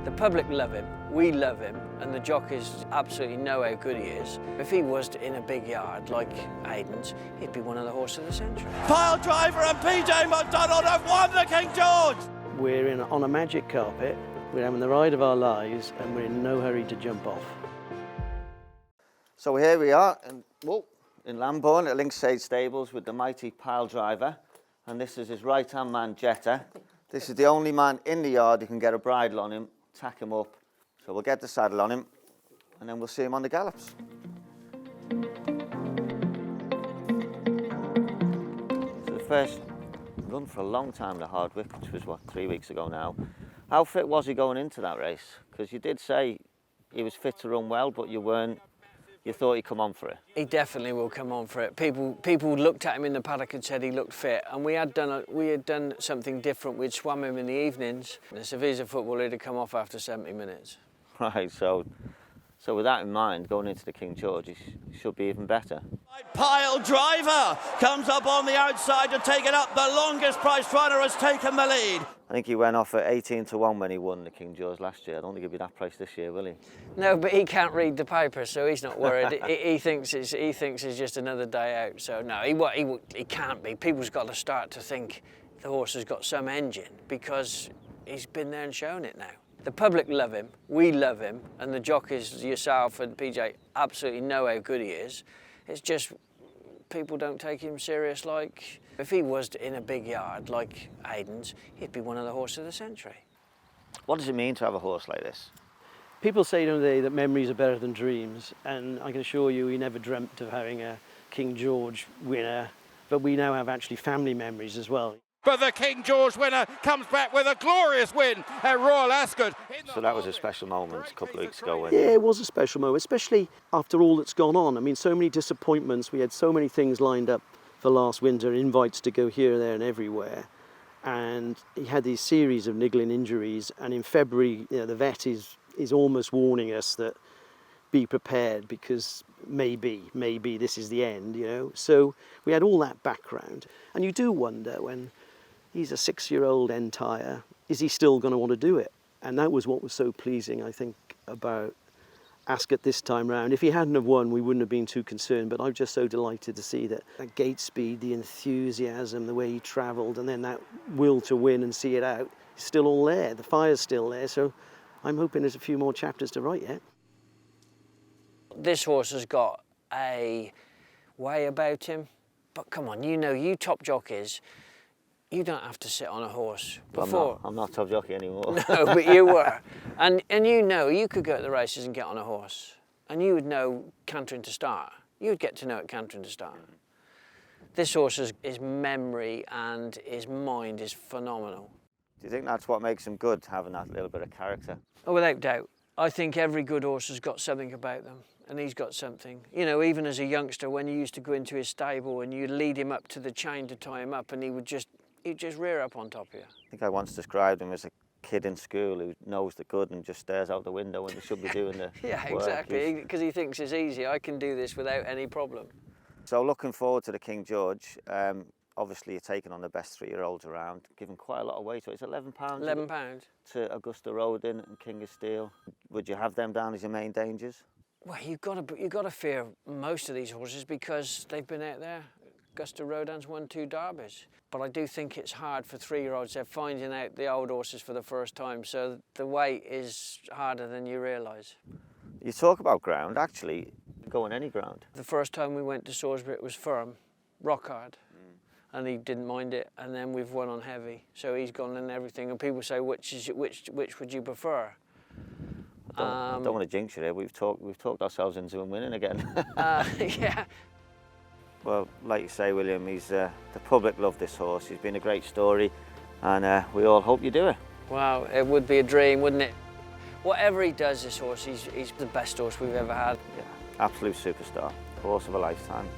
The public love him, we love him, and the jockeys absolutely know how good he is. If he was in a big yard like Aidan's, he'd be one of the horses of the century. Pyledriver and PJ McDonald have won the King George! We're on a magic carpet, we're having the ride of our lives, and we're in no hurry to jump off. So here we are in Lambourne at Linkslade Stables with the mighty Pyledriver, and this is his right-hand man, Jetta. This is the only man in the yard who can get a bridle on him, tack him up. So we'll get the saddle on him, and then we'll see him on the gallops. So the first run for a long time, the Hardwick, which was, what, 3 weeks ago now. How fit was he going into that race? Because you did say he was fit to run well, but you thought he'd come on for it. He definitely will come on for it. People looked at him in the paddock and said he looked fit, and we had done something different. We'd swum him in the evenings. If he's a footballer, he'd have come off after 70 minutes. Right, so with that in mind, going into the King George, he should be even better. Pyledriver comes up on the outside to take it up. The longest priced runner has taken the lead. I think he went off at 18-1 when he won the King George last year. I don't think he'll be that price this year, will he? No, but he can't read the paper, so he's not worried. he thinks it's just another day out. So no, he can't be. People's got to start to think the horse has got some engine because he's been there and shown it now. The public love him, we love him, and the jockeys, yourself and PJ, absolutely know how good he is. It's just people don't take him serious. Like, if he was in a big yard like Aidan's, he'd be one of the horses of the century. What does it mean to have a horse like this? People say, don't they, that memories are better than dreams, and I can assure you we never dreamt of having a King George winner, but we now have actually family memories as well. But the King George winner comes back with a glorious win at Royal Ascot. So that was a special moment a couple of weeks ago. Yeah, it was a special moment, especially after all that's gone on. I mean, so many disappointments. We had so many things lined up for last winter, invites to go here, there and everywhere. And he had these series of niggling injuries. And in February, you know, the vet is almost warning us that be prepared because maybe this is the end, you know. So we had all that background. And you do wonder when he's a 6-year-old entire, is he still going to want to do it? And that was what was so pleasing, I think, about Ascot this time round. If he hadn't have won, we wouldn't have been too concerned, but I'm just so delighted to see that gate speed, the enthusiasm, the way he travelled, and then that will to win and see it out is still all there. The fire's still there, so I'm hoping there's a few more chapters to write yet. This horse has got a way about him, but come on, you know, you top jockeys, you don't have to sit on a horse before. I'm not top jockey anymore. No, but you were. And you know, you could go to the races and get on a horse, and you would know cantering to start. You would get to know it cantering to start. This horse, his memory and his mind is phenomenal. Do you think that's what makes him good, having that little bit of character? Oh, without doubt. I think every good horse has got something about them, and he's got something. You know, even as a youngster, when you used to go into his stable and you'd lead him up to the chain to tie him up, and he'd just rear up on top of you. I think I once described him as a kid in school who knows the good and just stares out the window when they should be doing the Yeah, work. exactly, because he thinks it's easy. I can do this without any problem. So looking forward to the King George. Obviously you're taking on the best 3-year-olds around, giving quite a lot of weight to it. It's £11. £11. To Augusta Rodin and King of Steel. Would you have them down as your main dangers? Well, you've got to fear most of these horses because they've been out there. Augusta Rodin's won 2 derbies. But I do think it's hard for 3-year-olds. They're finding out the old horses for the first time, so the weight is harder than you realise. You talk about ground, actually, go on any ground. The first time we went to Salisbury, it was firm, rock hard. And he didn't mind it, and then we've won on heavy. So he's gone in everything, and people say, which would you prefer? I don't want to jinx you here. We've talked ourselves into him winning again. Yeah. Well, like you say, William, the public love this horse. He's been a great story, and we all hope you do it. Wow, it would be a dream, wouldn't it? Whatever he does, this horse, he's the best horse we've ever had. Yeah, absolute superstar, horse of a lifetime.